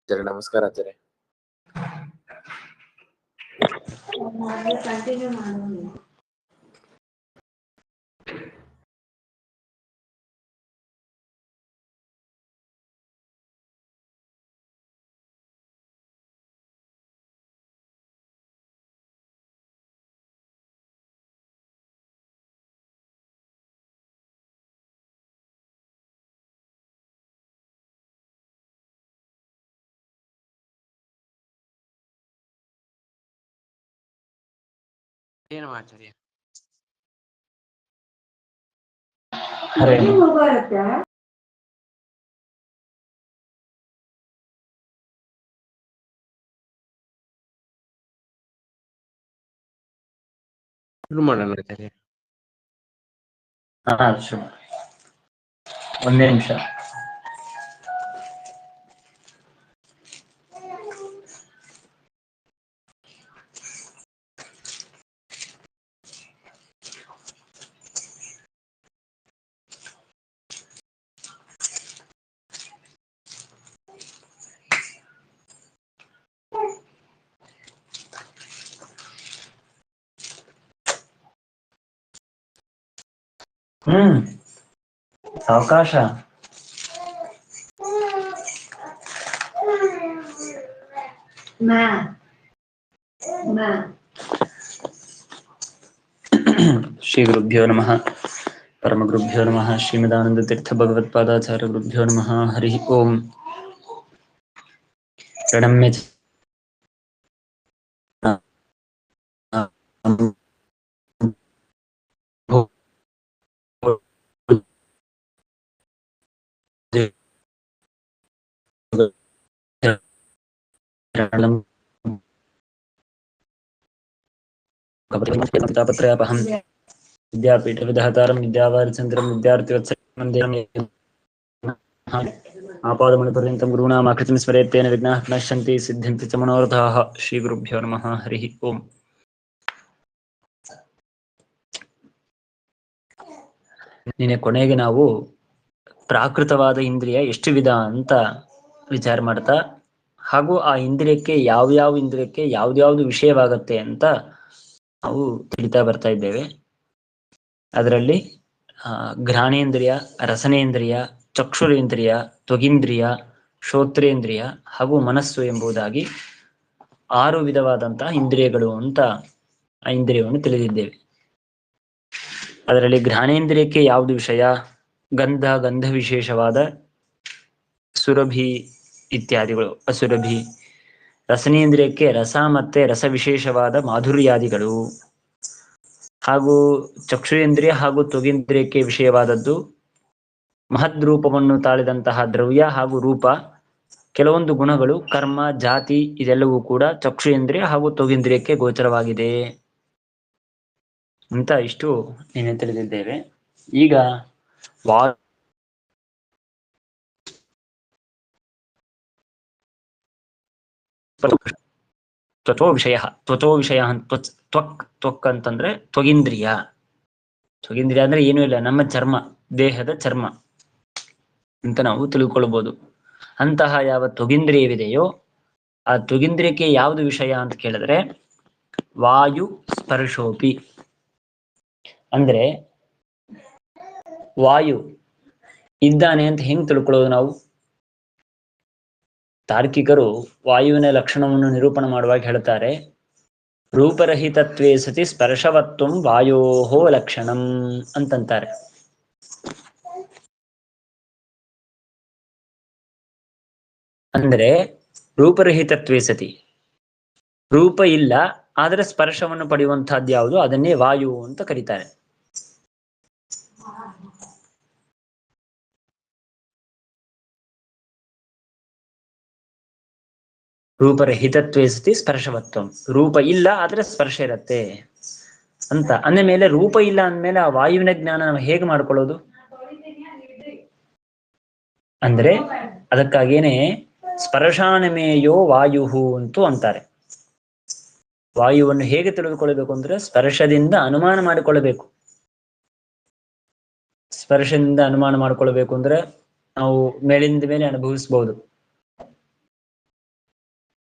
ಆಚಾರ್ಯ ನಮಸ್ಕಾರ ಆಚಾರ್ಯ. ಕಂಟಿನ್ಯೂ ಮಾಡೋದು. ಏನು ಆಚಾರ್ಯ? ಶುರು ಮಾಡೋಣ ಆಚಾರ್ಯ. ಒಂದೇ ನಿಮಿಷ. ಅವಕಾಶ ಶ್ರೀ ಗುರುಭ್ಯೋ ನಮಃ ಪರಮಗುರುಭ್ಯೋ ನಮಃ ಶ್ರೀಮದಾನಂದ ತೀರ್ಥ ಭಗವತ್ಪಾದಾಚಾರ್ಯ ಗುರುಭ್ಯೋ ನಮಃ ಹರಿ ಓಂ. ಪ್ರಣಮ್ಯ तापत्रयापहं विद्यापीठ विधातारं विद्यावारिचन्द्रं विद्यार्थिवत्सलं आपादमणिपर्यन्तं गुरूणामाकृतिं स्मरेत् तेन विघ्नाः नश्यन्ति सिद्ध्यन्ति च मनोरथाः. श्रीगुरुभ्यो नमः हरिः ओम्. ನಿನ್ನೆ ಕೊನೆಗೆ ನಾವು ಪ್ರಾಕೃತವಾದ ಇಂದ್ರಿಯ ಎಷ್ಟು ವಿಧ ಅಂತ ವಿಚಾರ ಮಾಡ್ತಾ, ಹಾಗೂ ಆ ಇಂದ್ರಿಯಕ್ಕೆ ಯಾವ್ಯಾವ ಇಂದ್ರಿಯಕ್ಕೆ ಯಾವ್ದ್ಯಾವ್ದು ವಿಷಯವಾಗತ್ತೆ ಅಂತ ನಾವು ತಿಳಿತಾ ಬರ್ತಾ ಇದ್ದೇವೆ. ಅದರಲ್ಲಿ ಘ್ರಾಣೇಂದ್ರಿಯ, ರಸನೇಂದ್ರಿಯ, ಚಕ್ಷುರೇಂದ್ರಿಯ, ತ್ವಗೀಂದ್ರಿಯ, ಶ್ರೋತ್ರೇಂದ್ರಿಯ ಹಾಗೂ ಮನಸ್ಸು ಎಂಬುದಾಗಿ 6 ವಿಧವಾದಂತಹ ಇಂದ್ರಿಯಗಳು ಅಂತ ಆ ಇಂದ್ರಿಯವನ್ನು ತಿಳಿದಿದ್ದೇವೆ. ಅದರಲ್ಲಿ ಘ್ರಾಣೇಂದ್ರಿಯಕ್ಕೆ ಯಾವುದು ವಿಷಯ? ಗಂಧ ವಿಶೇಷವಾದ ಸುರಭಿ ಇತ್ಯಾದಿಗಳು, ಅಸುರಭಿ. ರಸನೇಂದ್ರಿಯಕ್ಕೆ ರಸ ಮತ್ತೆ ರಸ ವಿಶೇಷವಾದ ಮಾಧುರ್ಯಾದಿಗಳು. ಹಾಗೂ ಚಕ್ಷುರೇಂದ್ರಿಯ ಹಾಗೂ ತ್ವಗೇಂದ್ರಿಯಕ್ಕೆ ವಿಷಯವಾದದ್ದು ಮಹದ್ರೂಪವನ್ನು ತಾಳಿದಂತಹ ದ್ರವ್ಯ ಹಾಗೂ ರೂಪ, ಕೆಲವೊಂದು ಗುಣಗಳು, ಕರ್ಮ, ಜಾತಿ, ಇದೆಲ್ಲವೂ ಕೂಡ ಚಕ್ಷುರೇಂದ್ರಿಯ ಹಾಗೂ ತ್ವಗೇಂದ್ರಿಯಕ್ಕೆ ಗೋಚರವಾಗಿದೆ ಅಂತ ಇಷ್ಟು ನೀವೇ ತಿಳಿದಿದ್ದೇವೆ. ಈಗ ತ್ವಚೋ ವಿಷಯ ತ್ವಕ್ ಅಂತಂದ್ರೆ ತ್ವಗೀಂದ್ರಿಯ. ತ್ವಗೀಂದ್ರಿಯ ಅಂದ್ರೆ ಏನೂ ಇಲ್ಲ, ನಮ್ಮ ಚರ್ಮ, ದೇಹದ ಚರ್ಮ ಅಂತ ನಾವು ತಿಳ್ಕೊಳ್ಬಹುದು. ಅಂತಹ ಯಾವ ತ್ವಗೀಂದ್ರಿಯವಿದೆಯೋ ಆ ತ್ವಗೀಂದ್ರಿಯಕ್ಕೆ ಯಾವುದು ವಿಷಯ ಅಂತ ಕೇಳಿದ್ರೆ ವಾಯು ಸ್ಪರ್ಶೋಪಿ. ಅಂದ್ರೆ ವಾಯು ಇದ್ದಾನೆ ಅಂತ ಹೆಂಗ್ ತಿಳ್ಕೊಳ್ಳೋದು ನಾವು? ತಾರ್ಕಿಕರು ವಾಯುವಿನ ಲಕ್ಷಣವನ್ನು ನಿರೂಪಣೆ ಮಾಡುವಾಗ ಹೇಳ್ತಾರೆ, ರೂಪರಹಿತತ್ವೇ ಸತಿ ಸ್ಪರ್ಶವತ್ವಂ ವಾಯೋಹೋ ಲಕ್ಷಣಂ ಅಂತಂತಾರೆ. ಅಂದ್ರೆ ರೂಪರಹಿತತ್ವೇ ಸತಿ, ರೂಪ ಇಲ್ಲ ಆದ್ರೆ ಸ್ಪರ್ಶವನ್ನು ಪಡೆಯುವಂತಹದ್ದು ಯಾವುದು, ಅದನ್ನೇ ವಾಯು ಅಂತ ಕರೀತಾರೆ. ರೂಪರಹಿತತ್ವೇ ಸತಿ ಸ್ಪರ್ಶವತ್ವಂ, ರೂಪ ಇಲ್ಲ ಆದ್ರೆ ಸ್ಪರ್ಶ ಇರತ್ತೆ ಅಂತ ಅಂದ ಮೇಲೆ, ರೂಪ ಇಲ್ಲ ಅಂದ್ಮೇಲೆ ಆ ವಾಯುವಿನ ಜ್ಞಾನ ನಾವು ಹೇಗೆ ಮಾಡ್ಕೊಳ್ಳೋದು ಅಂದ್ರೆ ಅದಕ್ಕಾಗೇನೆ ಸ್ಪರ್ಶಾನಮೇಯೋ ವಾಯುಹು ಅಂತೂ ಅಂತಾರೆ. ವಾಯುವನ್ನು ಹೇಗೆ ತಿಳಿದುಕೊಳ್ಳಬೇಕು ಅಂದ್ರೆ ಸ್ಪರ್ಶದಿಂದ ಅನುಮಾನ ಮಾಡಿಕೊಳ್ಳಬೇಕು. ಸ್ಪರ್ಶದಿಂದ ಅನುಮಾನ ಮಾಡಿಕೊಳ್ಬೇಕು ಅಂದ್ರೆ ನಾವು ಮೇಲಿಂದ ಮೇಲೆ ಅನುಭವಿಸಬಹುದು.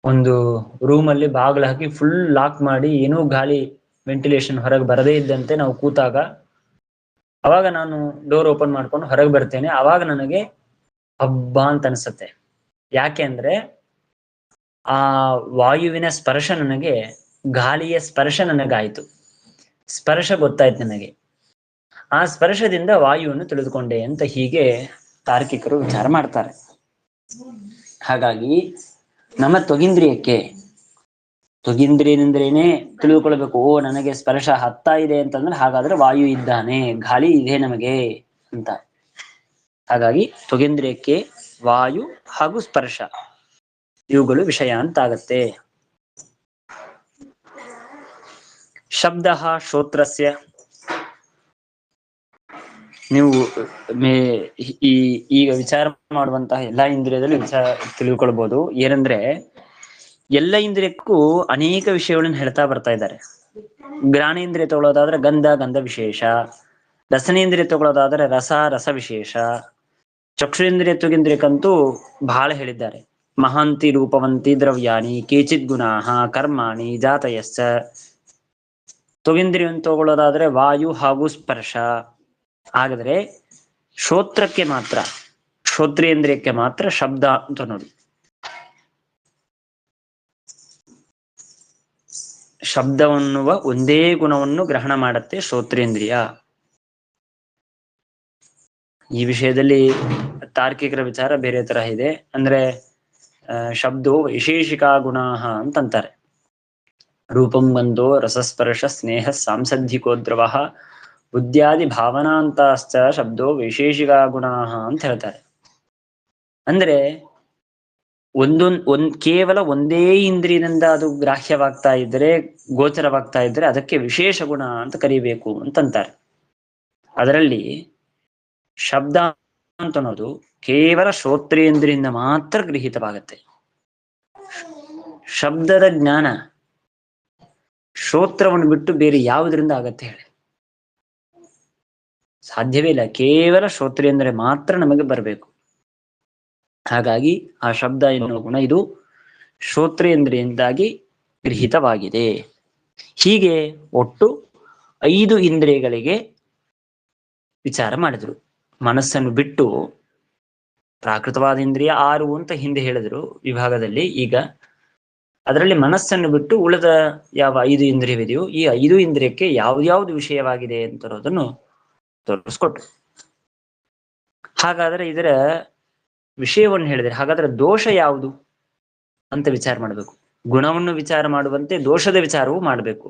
ಒಂದು ರೂಮಲ್ಲಿ ಬಾಗಿಲು ಹಾಕಿ ಫುಲ್ ಲಾಕ್ ಮಾಡಿ ಏನೂ ಗಾಳಿ ವೆಂಟಿಲೇಷನ್ ಹೊರಗೆ ಬರದೇ ಇದ್ದಂತೆ ನಾವು ಕೂತಾಗ, ಅವಾಗ ನಾನು ಡೋರ್ ಓಪನ್ ಮಾಡ್ಕೊಂಡು ಹೊರಗೆ ಬರ್ತೇನೆ. ಅವಾಗ ನನಗೆ ಹಬ್ಬ ಅಂತ ಅನ್ಸುತ್ತೆ. ಯಾಕೆ ಅಂದ್ರೆ ಆ ವಾಯುವಿನ ಸ್ಪರ್ಶ ನನಗೆ, ಗಾಳಿಯ ಸ್ಪರ್ಶ ನನಗಾಯ್ತು, ಸ್ಪರ್ಶ ಗೊತ್ತಾಯ್ತು ನನಗೆ. ಆ ಸ್ಪರ್ಶದಿಂದ ವಾಯುವನ್ನು ತಿಳಿದುಕೊಂಡೆ ಅಂತ ಹೀಗೆ ತಾರ್ಕಿಕರು ವಿಚಾರ ಮಾಡ್ತಾರೆ. ಹಾಗಾಗಿ ನಮ್ಮ ತ್ವಗಿಂದ್ರಿಯದಿಂದ್ರೇನೆ ತಿಳಿದುಕೊಳ್ಬೇಕು, ಓ ನನಗೆ ಸ್ಪರ್ಶ ಹತ್ತಾ ಇದೆ ಅಂತಂದ್ರೆ ಹಾಗಾದ್ರೆ ವಾಯು ಇದ್ದಾನೆ, ಗಾಳಿ ಇದೆ ನಮಗೆ ಅಂತ. ಹಾಗಾಗಿ ತ್ವಗಿಂದ್ರಿಯಕ್ಕೆ ವಾಯು ಹಾಗೂ ಸ್ಪರ್ಶ ಇವುಗಳು ವಿಷಯ ಅಂತಾಗತ್ತೆ. ಶಬ್ದ ಶ್ರೋತ್ರಸ್ಯ, ನೀವು ಈಗ ವಿಚಾರ ಮಾಡುವಂತಹ ಎಲ್ಲಾ ಇಂದ್ರಿಯದಲ್ಲಿ ತಿಳ್ಕೊಳ್ಬಹುದು. ಏನಂದ್ರೆ ಎಲ್ಲ ಇಂದ್ರಿಯಕ್ಕೂ ಅನೇಕ ವಿಷಯಗಳನ್ನು ಹೇಳ್ತಾ ಬರ್ತಾ ಇದ್ದಾರೆ. ಘ್ರಾಣೇಂದ್ರಿಯ ತಗೊಳ್ಳೋದಾದ್ರೆ ಗಂಧ ವಿಶೇಷ, ರಸನೇಂದ್ರಿಯ ತಗೊಳ್ಳೋದಾದ್ರೆ ರಸ ವಿಶೇಷ, ಚಕ್ಷುರೇಂದ್ರಿಯ ತ್ವಗೇಂದ್ರಿಯಕ್ಕಂತೂ ಬಹಳ ಹೇಳಿದ್ದಾರೆ. ಮಹಾಂತಿ ರೂಪವಂತಿ ದ್ರವ್ಯಾಣಿ ಕೇಚಿತ್ ಗುಣಾಹ ಕರ್ಮಾಣಿ ಜಾತಯಶ್ಚ. ತ್ವಗೇಂದ್ರಿಯವನ್ನು ತಗೊಳ್ಳೋದಾದ್ರೆ ವಾಯು ಹಾಗೂ ಸ್ಪರ್ಶ. ಹಾಗಾದ್ರೆ ಶ್ರೋತ್ರೇಂದ್ರಿಯಕ್ಕೆ ಮಾತ್ರ ಶಬ್ದ ಅಂತ ನೋಡಿ. ಶಬ್ದವನ್ನುವ ಒಂದೇ ಗುಣವನ್ನು ಗ್ರಹಣ ಮಾಡುತ್ತೆ ಶ್ರೋತ್ರೇಂದ್ರಿಯ. ಈ ವಿಷಯದಲ್ಲಿ ತಾರ್ಕಿಕರ ವಿಚಾರ ಬೇರೆ ತರ ಇದೆ. ಅಂದ್ರೆ ಶಬ್ದವು ವೈಶೇಷಿಕಾ ಗುಣಾಹ ಅಂತಂತಾರೆ. ರೂಪಂ ಗಂಧೋ ರಸಸ್ಪರ್ಶ ಸ್ನೇಹ ಸಾಂಸದ್ಧಿಕೋ ದ್ರವ ಬುದ್ಧ್ಯಾದಿ ಭಾವನಾಂತಾಶ್ಚ ಶಬ್ದೋ ವೈಶೇಷಿಕಾ ಗುಣಾಹ ಅಂತ ಹೇಳ್ತಾರೆ. ಅಂದ್ರೆ ಕೇವಲ ಒಂದೇ ಇಂದ್ರಿಯದಿಂದ ಅದು ಗ್ರಾಹ್ಯವಾಗ್ತಾ ಇದ್ರೆ, ಗೋಚರವಾಗ್ತಾ ಇದ್ರೆ ಅದಕ್ಕೆ ವಿಶೇಷ ಗುಣ ಅಂತ ಕರಿಬೇಕು ಅಂತಂತಾರೆ. ಅದರಲ್ಲಿ ಶಬ್ದ ಅಂತ ಅನ್ನೋದು ಕೇವಲ ಶ್ರೋತ್ರೇಂದ್ರಿಯಿಂದ ಮಾತ್ರ ಗೃಹೀತವಾಗತ್ತೆ. ಶಬ್ದದ ಜ್ಞಾನ ಶ್ರೋತ್ರವನ್ನು ಬಿಟ್ಟು ಬೇರೆ ಯಾವುದರಿಂದ ಆಗತ್ತೆ ಹೇಳಿ? ಸಾಧ್ಯವೇ ಇಲ್ಲ. ಕೇವಲ ಶ್ರೋತ್ರೇಂದ್ರ ಮಾತ್ರ ನಮಗೆ ಬರಬೇಕು. ಹಾಗಾಗಿ ಆ ಶಬ್ದ ಎನ್ನುವ ಗುಣ ಇದು ಶ್ರೋತ್ರೇಂದ್ರಿಯಿಂದಾಗಿ ಗೃಹೀತವಾಗಿದೆ. ಹೀಗೆ ಒಟ್ಟು 5 ಇಂದ್ರಿಯಗಳಿಗೆ ವಿಚಾರ ಮಾಡಿದ್ರು. ಮನಸ್ಸನ್ನು ಬಿಟ್ಟು ಪ್ರಾಕೃತವಾದ ಇಂದ್ರಿಯ 6 ಅಂತ ಹಿಂದೆ ಹೇಳಿದ್ರು ವಿಭಾಗದಲ್ಲಿ. ಈಗ ಅದರಲ್ಲಿ ಮನಸ್ಸನ್ನು ಬಿಟ್ಟು ಉಳಿದ ಯಾವ 5 ಇಂದ್ರಿಯವಿದೆಯೋ ಈ 5 ಇಂದ್ರಿಯಕ್ಕೆ ಯಾವ್ದ್ಯಾವ್ದು ವಿಷಯವಾಗಿದೆ ಅಂತರೋದನ್ನು ತೋರಿಸ್ಕೊಟ್ರು. ಹಾಗಾದ್ರೆ ಇದರ ವಿಷಯವನ್ನು ಹೇಳಿದ್ರೆ ಹಾಗಾದ್ರೆ ದೋಷ ಯಾವುದು ಅಂತ ವಿಚಾರ ಮಾಡಬೇಕು. ಗುಣವನ್ನು ವಿಚಾರ ಮಾಡುವಂತೆ ದೋಷದ ವಿಚಾರವೂ ಮಾಡಬೇಕು.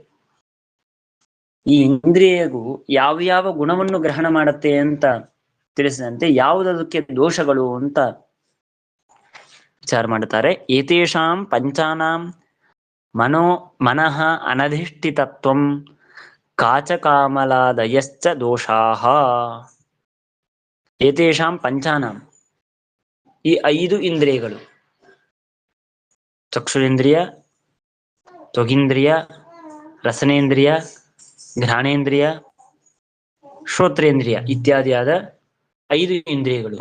ಈ ಇಂದ್ರಿಯಗೂ ಯಾವ ಗುಣವನ್ನು ಗ್ರಹಣ ಮಾಡುತ್ತೆ ಅಂತ ತಿಳಿಸಿದಂತೆ ಯಾವುದಕ್ಕೆ ದೋಷಗಳು ಅಂತ ವಿಚಾರ ಮಾಡುತ್ತಾರೆ. ಏತೇಷಾಂ ಪಂಚಾನಾಂ ಮನಃ ಅನಧಿಷ್ಠಿತತ್ವಂ ಕಾಚಕಾಮಲಾದಯಶ್ಚ ದೋಷಾಃ. ಏತೇಷಾಂ ಪಂಚಾನಾಂ, ಈ 5 ಇಂದ್ರಿಯಗಳು ಚಕ್ಷುರೇಂದ್ರಿಯ, ತ್ವಗೀಂದ್ರಿಯ, ರಸನೇಂದ್ರಿಯ, ಘ್ರಾಣೇಂದ್ರಿಯ, ಶ್ರೋತ್ರೇಂದ್ರಿಯ ಇತ್ಯಾದಿಯಾದ 5 ಇಂದ್ರಿಯಗಳು.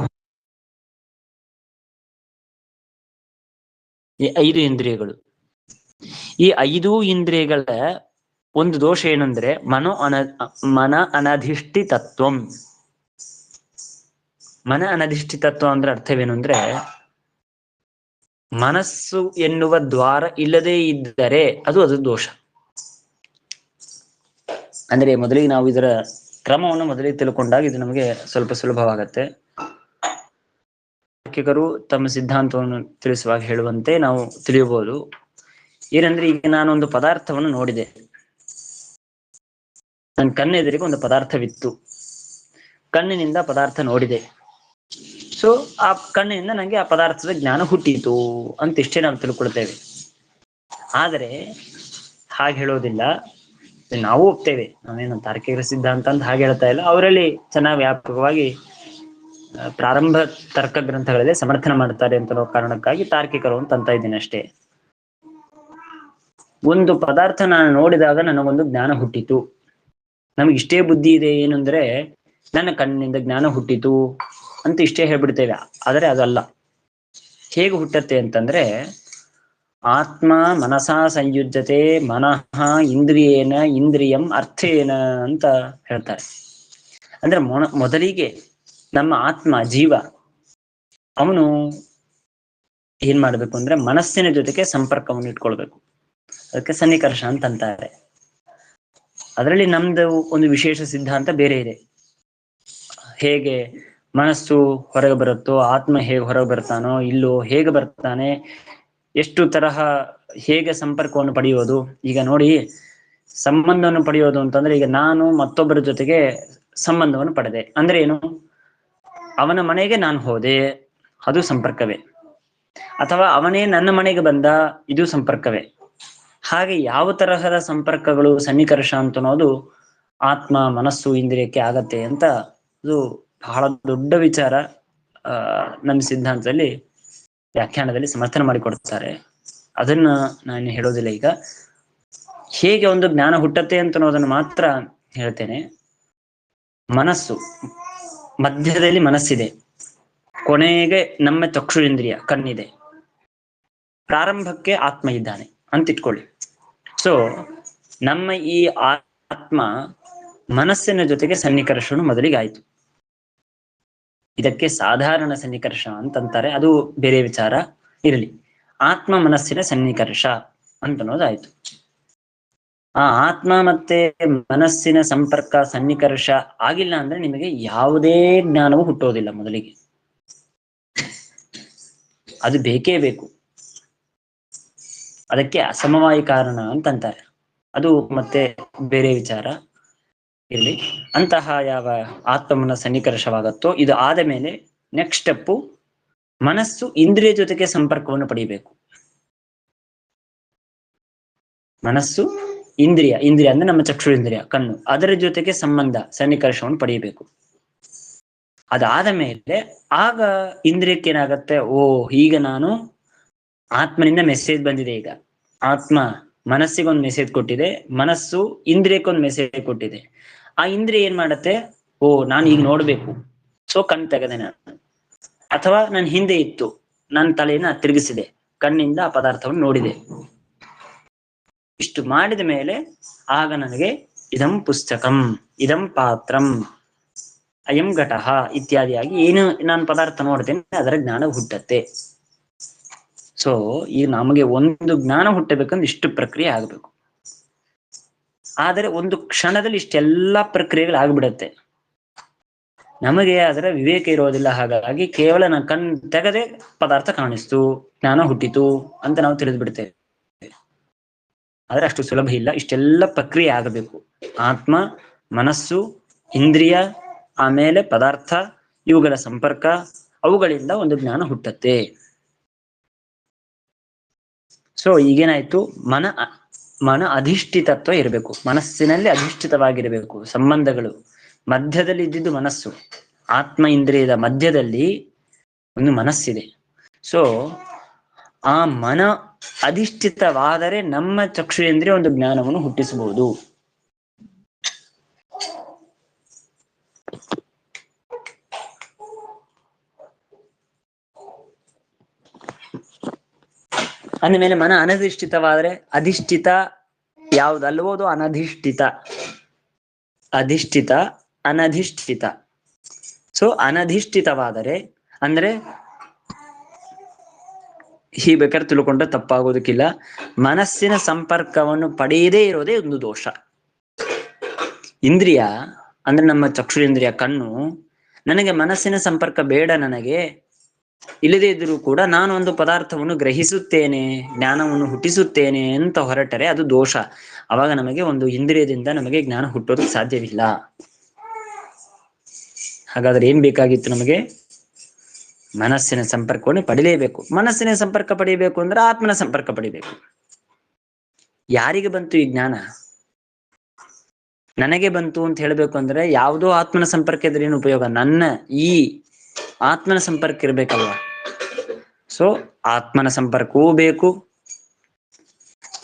ಈ 5 ಇಂದ್ರಿಯಗಳು, ಈ 5 ಇಂದ್ರಿಯಗಳ ಒಂದು ದೋಷ ಏನಂದ್ರೆ ಮನ ಅನಧಿಷ್ಠಿತತ್ವಂ. ಮನ ಅನಧಿಷ್ಠಿತತ್ವ ಅಂದ್ರೆ ಅರ್ಥವೇನು ಅಂದ್ರೆ, ಮನಸ್ಸು ಎನ್ನುವ ದ್ವಾರ ಇಲ್ಲದೇ ಇದ್ದರೆ ಅದು ದೋಷ. ಅಂದ್ರೆ ಮೊದಲಿಗೆ ನಾವು ಇದರ ಕ್ರಮವನ್ನು ಮೊದಲಿಗೆ ತಿಳ್ಕೊಂಡಾಗ ಇದು ನಮಗೆ ಸ್ವಲ್ಪ ಸುಲಭವಾಗತ್ತೆ. ತಾರ್ಕಿಕರು ತಮ್ಮ ಸಿದ್ಧಾಂತವನ್ನು ತಿಳಿಸುವಾಗ ಹೇಳುವಂತೆ ನಾವು ತಿಳಿಯಬಹುದು. ಏನಂದ್ರೆ, ಈಗ ನಾನೊಂದು ಪದಾರ್ಥವನ್ನು ನೋಡಿದೆ, ನನ್ನ ಕಣ್ಣೆದುರಿಗೆ ಒಂದು ಪದಾರ್ಥವಿತ್ತು, ಕಣ್ಣಿನಿಂದ ಪದಾರ್ಥ ನೋಡಿದೆ. ಸೊ ಆ ಕಣ್ಣಿನಿಂದ ನಂಗೆ ಆ ಪದಾರ್ಥದ ಜ್ಞಾನ ಹುಟ್ಟಿತು ಅಂತ ಇಷ್ಟೇ ನಾವು ತಿಳ್ಕೊಳ್ತೇವೆ. ಆದರೆ ಹಾಗೆ ಹೇಳೋದಿಲ್ಲ. ನಾವು ಒಪ್ತೇವೆ, ನಾವೇನು ತಾರ್ಕಿಕರ ಸಿದ್ಧಾಂತ ಅಂತ ಹಾಗೆ ಹೇಳ್ತಾ ಇಲ್ಲ. ಅವರಲ್ಲಿ ಚೆನ್ನಾಗಿ ವ್ಯಾಪಕವಾಗಿ ಪ್ರಾರಂಭ ತರ್ಕ ಗ್ರಂಥಗಳಲ್ಲಿ ಸಮರ್ಥನೆ ಮಾಡ್ತಾರೆ ಅಂತ ಕಾರಣಕ್ಕಾಗಿ ತಾರ್ಕಿಕರು ಅಂತ ಇದ್ದೀನಿ ಅಷ್ಟೇ. ಒಂದು ಪದಾರ್ಥ ನಾನು ನೋಡಿದಾಗ ನನಗೊಂದು ಜ್ಞಾನ ಹುಟ್ಟಿತು. ನಮಗೆ ಇಷ್ಟೇ ಬುದ್ಧಿ ಇದೆ, ಏನಂದ್ರೆ ನನ್ನ ಕಣ್ಣಿನಿಂದ ಜ್ಞಾನ ಹುಟ್ಟಿತು ಅಂತ ಇಷ್ಟೇ ಹೇಳ್ಬಿಡ್ತೇವೆ. ಆದರೆ ಅದಲ್ಲ. ಹೇಗೆ ಹುಟ್ಟತ್ತೆ ಅಂತಂದ್ರೆ, ಆತ್ಮ ಮನಸಾ ಸಂಯುಜ್ಯತೆ ಮನಃ ಇಂದ್ರಿಯೇನ ಇಂದ್ರಿಯಂ ಅರ್ಥೇನ ಅಂತ ಹೇಳ್ತಾರೆ. ಅಂದ್ರೆ ಮೊದಲಿಗೆ ನಮ್ಮ ಆತ್ಮ ಜೀವ ಅವನು ಏನ್ ಮಾಡ್ಬೇಕು ಅಂದ್ರೆ ಮನಸ್ಸಿನ ಜೊತೆಗೆ ಸಂಪರ್ಕವನ್ನು ಇಟ್ಕೊಳ್ಬೇಕು. ಅದಕ್ಕೆ ಸನ್ನಿಕರ್ಷ ಅಂತ ಅಂತಾರೆ. ಅದರಲ್ಲಿ ನಮ್ದು ಒಂದು ವಿಶೇಷ ಸಿದ್ಧಾಂತ ಬೇರೆ ಇದೆ. ಹೇಗೆ ಮನಸ್ಸು ಹೊರಗೆ ಬರುತ್ತೋ ಆತ್ಮ ಹೇಗೆ ಹೊರಗೆ ಬರ್ತಾನೋ ಇಲ್ಲೋ, ಹೇಗೆ ಬರ್ತಾನೆ, ಎಷ್ಟು ತರಹ, ಹೇಗೆ ಸಂಪರ್ಕವನ್ನು ಪಡೆಯೋದು. ಈಗ ನೋಡಿ, ಸಂಬಂಧವನ್ನು ಪಡೆಯೋದು ಅಂತಂದ್ರೆ, ಈಗ ನಾನು ಮತ್ತೊಬ್ಬರ ಜೊತೆಗೆ ಸಂಬಂಧವನ್ನು ಪಡೆದೆ ಅಂದ್ರೆ ಏನು? ಅವನ ಮನೆಗೆ ನಾನು ಹೋದೆ, ಅದು ಸಂಪರ್ಕವೇ. ಅಥವಾ ಅವನೇ ನನ್ನ ಮನೆಗೆ ಬಂದ, ಇದು ಸಂಪರ್ಕವೇ. ಹಾಗೆ ಯಾವ ತರಹದ ಸಂಪರ್ಕಗಳು ಸನ್ನಿಕರ್ಷ ಅಂತ ಅನ್ನೋದು ಆತ್ಮ ಮನಸ್ಸು ಇಂದ್ರಿಯಕ್ಕೆ ಆಗತ್ತೆ ಅಂತ ಇದು ಬಹಳ ದೊಡ್ಡ ವಿಚಾರ. ನಮ್ಮ ಸಿದ್ಧಾಂತದಲ್ಲಿ ವ್ಯಾಖ್ಯಾನದಲ್ಲಿ ಸಮರ್ಥನೆ ಮಾಡಿಕೊಡ್ತಾರೆ. ಅದನ್ನ ನಾನು ಹೇಳೋದಿಲ್ಲ ಈಗ. ಹೇಗೆ ಒಂದು ಜ್ಞಾನ ಹುಟ್ಟತ್ತೆ ಅಂತ ಅನ್ನೋದನ್ನು ಮಾತ್ರ ಹೇಳ್ತೇನೆ. ಮನಸ್ಸು ಮಧ್ಯದಲ್ಲಿ ಮನಸ್ಸಿದೆ, ಕೊನೆಗೆ ನಮ್ಮ ಚಕ್ಷುರೇಂದ್ರಿಯ ಕಣ್ಣಿದೆ, ಪ್ರಾರಂಭಕ್ಕೆ ಆತ್ಮ ಇದ್ದಾನೆ ಅಂತ ಇಟ್ಕೊಳ್ಳಿ. ಸೊ ನಮ್ಮ ಈ ಆತ್ಮ ಮನಸ್ಸಿನ ಜೊತೆಗೆ ಸನ್ನಿಕರ್ಷನು ಮೊದಲಿಗೆ ಆಯ್ತು. ಇದಕ್ಕೆ ಸಾಧಾರಣ ಸನ್ನಿಕರ್ಷ ಅಂತಂತಾರೆ, ಅದು ಬೇರೆ ವಿಚಾರ ಇರಲಿ. ಆತ್ಮ ಮನಸ್ಸಿನ ಸನ್ನಿಕರ್ಷ ಅಂತ ಅನ್ನೋದಾಯ್ತು. ಆ ಆತ್ಮ ಮತ್ತೆ ಮನಸ್ಸಿನ ಸಂಪರ್ಕ ಸನ್ನಿಕರ್ಷ ಆಗಿಲ್ಲ ಅಂದ್ರೆ ನಿಮಗೆ ಯಾವುದೇ ಜ್ಞಾನವು ಹುಟ್ಟೋದಿಲ್ಲ. ಮೊದಲಿಗೆ ಅದು ಬೇಕೇ ಬೇಕು. ಅದಕ್ಕೆ ಅಸಮವಾಯಿ ಕಾರಣ ಅಂತಂತಾರೆ, ಅದು ಮತ್ತೆ ಬೇರೆ ವಿಚಾರ ಇರಲಿ. ಅಂತಹ ಯಾವ ಆತ್ಮನ ಸನ್ನಿಕರ್ಷವಾಗತ್ತೋ ಇದು ಆದ ಮೇಲೆ ನೆಕ್ಸ್ಟ್ ಸ್ಟೆಪ್ಪು ಮನಸ್ಸು ಇಂದ್ರಿಯ ಜೊತೆಗೆ ಸಂಪರ್ಕವನ್ನು ಪಡೆಯಬೇಕು. ಮನಸ್ಸು ಇಂದ್ರಿಯ ಅಂದ್ರೆ ನಮ್ಮ ಚಕ್ಷುರೇಂದ್ರಿಯ ಕಣ್ಣು, ಅದರ ಜೊತೆಗೆ ಸಂಬಂಧ ಸನ್ನಿಕರ್ಷವನ್ನು ಪಡೆಯಬೇಕು. ಅದಾದ ಮೇಲೆ ಆಗ ಇಂದ್ರಿಯಕ್ಕೆ ಏನಾಗತ್ತೆ, ಓ ಈಗ ನಾನು ಆತ್ಮನಿಂದ ಮೆಸೇಜ್ ಬಂದಿದೆ. ಈಗ ಆತ್ಮ ಮನಸ್ಸಿಗೊಂದು ಮೆಸೇಜ್ ಕೊಟ್ಟಿದೆ, ಮನಸ್ಸು ಇಂದ್ರಿಯಕ್ಕೊಂದು ಮೆಸೇಜ್ ಕೊಟ್ಟಿದೆ. ಆ ಇಂದ್ರಿಯ ಏನ್ ಮಾಡತ್ತೆ, ಓ ನಾನು ಈಗ ನೋಡ್ಬೇಕು, ಸೊ ಕಣ್ ತೆಗೆದೆ ನಾನು. ಅಥವಾ ನನ್ನ ಹಿಂದೆ ಇತ್ತು, ನನ್ನ ತಲೆಯನ್ನ ತಿರುಗಿಸಿದೆ, ಕಣ್ಣಿಂದ ಆ ಪದಾರ್ಥವನ್ನು ನೋಡಿದೆ. ಇಷ್ಟು ಮಾಡಿದ ಮೇಲೆ ಆಗ ನನಗೆ ಇದಂ ಪುಸ್ತಕಂ, ಇದಂ ಪಾತ್ರಂ, ಅಯಂ ಘಟಃ ಇತ್ಯಾದಿಯಾಗಿ ಏನು ನಾನು ಪದಾರ್ಥ ನೋಡ್ತೇನೆ ಅದರ ಜ್ಞಾನ ಹುಟ್ಟತ್ತೆ. ಸೊ ಈಗ ನಮಗೆ ಒಂದು ಜ್ಞಾನ ಹುಟ್ಟಬೇಕಂದ್ರೆ ಇಷ್ಟು ಪ್ರಕ್ರಿಯೆ ಆಗಬೇಕು. ಆದರೆ ಒಂದು ಕ್ಷಣದಲ್ಲಿ ಇಷ್ಟೆಲ್ಲಾ ಪ್ರಕ್ರಿಯೆಗಳು ಆಗ್ಬಿಡತ್ತೆ. ನಮಗೆ ಅದರ ವಿವೇಕ ಇರೋದಿಲ್ಲ. ಹಾಗಾಗಿ ಕೇವಲ ನಾನು ಕಣ್ ತೆಗೆದೆ ಪದಾರ್ಥ ಕಾಣಿಸ್ತು, ಜ್ಞಾನ ಹುಟ್ಟಿತು ಅಂತ ನಾವು ತಿಳಿದು ಬಿಡ್ತೇವೆ. ಆದ್ರೆ ಅಷ್ಟು ಸುಲಭ ಇಲ್ಲ. ಇಷ್ಟೆಲ್ಲ ಪ್ರಕ್ರಿಯೆ ಆಗಬೇಕು. ಆತ್ಮ, ಮನಸ್ಸು, ಇಂದ್ರಿಯ, ಆಮೇಲೆ ಪದಾರ್ಥ, ಇವುಗಳ ಸಂಪರ್ಕ, ಅವುಗಳಿಂದ ಒಂದು ಜ್ಞಾನ ಹುಟ್ಟತ್ತೆ. ಸೊ ಈಗೇನಾಯ್ತು, ಮನ ಅಧಿಷ್ಠಿತತ್ವ ಇರಬೇಕು, ಮನಸ್ಸಿನಲ್ಲಿ ಅಧಿಷ್ಠಿತವಾಗಿರಬೇಕು. ಸಂಬಂಧಗಳು ಮಧ್ಯದಲ್ಲಿ ಇದ್ದಿದ್ದು ಮನಸ್ಸು, ಆತ್ಮ ಇಂದ್ರಿಯದ ಮಧ್ಯದಲ್ಲಿ ಒಂದು ಮನಸ್ಸಿದೆ. ಸೊ ಆ ಮನ ಅಧಿಷ್ಠಿತವಾದರೆ ನಮ್ಮ ಚಕ್ಷುರೇಂದ್ರಿಯ ಒಂದು ಜ್ಞಾನವನ್ನು ಹುಟ್ಟಿಸಬಹುದು. ಅಂದಮೇಲೆ ಮನ ಅನಧಿಷ್ಠಿತವಾದರೆ, ಅಧಿಷ್ಠಿತ ಯಾವುದಲ್ವೋ ಅದು ಅನಧಿಷ್ಠಿತ, ಅಧಿಷ್ಠಿತ ಅನಧಿಷ್ಠಿತ. ಸೊ ಅನಧಿಷ್ಠಿತವಾದರೆ ಅಂದ್ರೆ ಬೇಕಾದ್ರೆ ತಿಳ್ಕೊಂಡ್ರೆ ತಪ್ಪಾಗೋದಕ್ಕಿಲ್ಲ, ಮನಸ್ಸಿನ ಸಂಪರ್ಕವನ್ನು ಪಡೆಯದೇ ಇರೋದೇ ಒಂದು ದೋಷ. ಇಂದ್ರಿಯ ಅಂದ್ರೆ ನಮ್ಮ ಚಕ್ಷುರೇಂದ್ರಿಯ ಕಣ್ಣು, ನನಗೆ ಮನಸ್ಸಿನ ಸಂಪರ್ಕ ಬೇಡ, ನನಗೆ ಇಲ್ಲದೇ ಇದ್ರೂ ಕೂಡ ನಾನು ಒಂದು ಪದಾರ್ಥವನ್ನು ಗ್ರಹಿಸುತ್ತೇನೆ, ಜ್ಞಾನವನ್ನು ಹುಟ್ಟಿಸುತ್ತೇನೆ ಅಂತ ಹೊರಟರೆ ಅದು ದೋಷ. ಅವಾಗ ನಮಗೆ ಒಂದು ಇಂದ್ರಿಯದಿಂದ ನಮಗೆ ಜ್ಞಾನ ಹುಟ್ಟೋದಕ್ಕೆ ಸಾಧ್ಯವಿಲ್ಲ. ಹಾಗಾದ್ರೆ ಏನ್ ಬೇಕಾಗಿತ್ತು ನಮಗೆ? ಮನಸ್ಸಿನ ಸಂಪರ್ಕವನ್ನು ಪಡಿಲೇಬೇಕು. ಮನಸ್ಸಿನ ಸಂಪರ್ಕ ಪಡಿಬೇಕು ಅಂದ್ರೆ ಆತ್ಮನ ಸಂಪರ್ಕ ಪಡಿಬೇಕು. ಯಾರಿಗೆ ಬಂತು ಈ ಜ್ಞಾನ? ನನಗೆ ಬಂತು ಅಂತ ಹೇಳ್ಬೇಕು ಅಂದ್ರೆ ಯಾವುದೋ ಆತ್ಮನ ಸಂಪರ್ಕ ಇದ್ರೆ ಏನು ಉಪಯೋಗ? ನನ್ನ ಈ ಆತ್ಮನ ಸಂಪರ್ಕ ಇರ್ಬೇಕಲ್ವಾ? ಸೊ ಆತ್ಮನ ಸಂಪರ್ಕವೂ ಬೇಕು,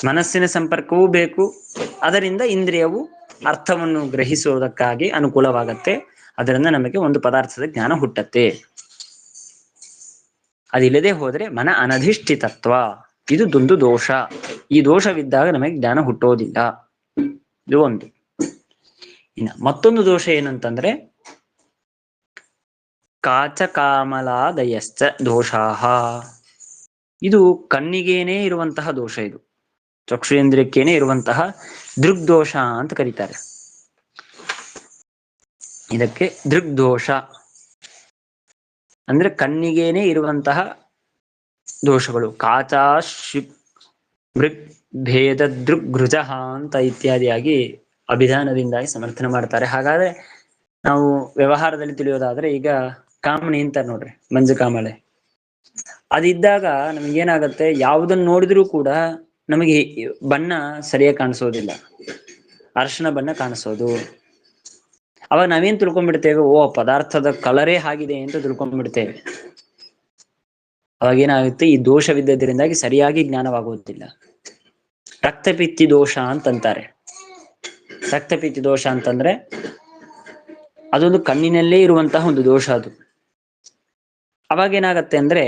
ಮನಸ್ಸಿನ ಸಂಪರ್ಕವೂ ಬೇಕು. ಅದರಿಂದ ಇಂದ್ರಿಯವು ಅರ್ಥವನ್ನು ಗ್ರಹಿಸುವುದಕ್ಕಾಗಿ ಅನುಕೂಲವಾಗತ್ತೆ. ಅದರಿಂದ ನಮಗೆ ಒಂದು ಪದಾರ್ಥದ ಜ್ಞಾನ ಹುಟ್ಟತ್ತೆ. ಅದಿಲ್ಲದೆ ಹೋದ್ರೆ ಮನ ಅನಧಿಷ್ಠಿತತ್ವ ಇದೊಂದು ದೋಷ. ಈ ದೋಷವಿದ್ದಾಗ ನಮಗೆ ಜ್ಞಾನ ಹುಟ್ಟೋದಿಲ್ಲ. ಇದು ಒಂದು. ಇನ್ನ ಮತ್ತೊಂದು ದೋಷ ಏನಂತಂದ್ರೆ ಕಾಚಕಾಮಲಾದಯಶ್ಚ ದೋಷಾಹ. ಇದು ಕಣ್ಣಿಗೇನೆ ಇರುವಂತಹ ದೋಷ. ಇದು ಚಕ್ಷುರೇಂದ್ರಿಯಕ್ಕೇನೆ ಇರುವಂತಹ ದೃಗ್ದೋಷ ಅಂತ ಕರೀತಾರೆ. ಇದಕ್ಕೆ ದೃಗ್ದೋಷ ಅಂದ್ರೆ ಕಣ್ಣಿಗೇನೆ ಇರುವಂತಹ ದೋಷಗಳು. ಕಾಚಾ ಮೃಗ್ ಭೇದ ದೃಗ್ಗೃಜ ಅಂತ ಇತ್ಯಾದಿಯಾಗಿ ಅಭಿಧಾನದಿಂದಾಗಿ ಸಮರ್ಥನೆ ಮಾಡ್ತಾರೆ. ಹಾಗಾದ್ರೆ ನಾವು ವ್ಯವಹಾರದಲ್ಲಿ ತಿಳಿಯೋದಾದ್ರೆ, ಈಗ ಕಾಮಣಿ ಅಂತ ನೋಡ್ರಿ, ಮಂಜು ಕಾಮಳೆ ಅದಿದ್ದಾಗ ನಮ್ಗೆ ಏನಾಗತ್ತೆ, ಯಾವುದನ್ನ ನೋಡಿದ್ರೂ ಕೂಡ ನಮಗೆ ಬಣ್ಣ ಸರಿಯಾಗಿ ಕಾಣಿಸೋದಿಲ್ಲ, ಅರ್ಶಿನ ಬಣ್ಣ ಕಾಣಿಸೋದು. ಅವಾಗ ನಾವೇನ್ ತಿಳ್ಕೊಂಡ್ಬಿಡ್ತೇವೆ, ಓ ಪದಾರ್ಥದ ಕಲರೇ ಆಗಿದೆ ಅಂತ ತಿಳ್ಕೊಂಡ್ಬಿಡ್ತೇವೆ. ಅವಾಗೇನಾಗುತ್ತೆ, ಈ ದೋಷವಿದ್ದದರಿಂದಾಗಿ ಸರಿಯಾಗಿ ಜ್ಞಾನವಾಗುವುದಿಲ್ಲ. ರಕ್ತಪಿತ್ತಿ ದೋಷ ಅಂತಂತಾರೆ. ರಕ್ತಪಿತ್ತಿ ದೋಷ ಅಂತಂದ್ರೆ ಅದೊಂದು ಕಣ್ಣಿನಲ್ಲೇ ಇರುವಂತಹ ಒಂದು ದೋಷ ಅದು. ಅವಾಗೇನಾಗತ್ತೆ ಅಂದ್ರೆ,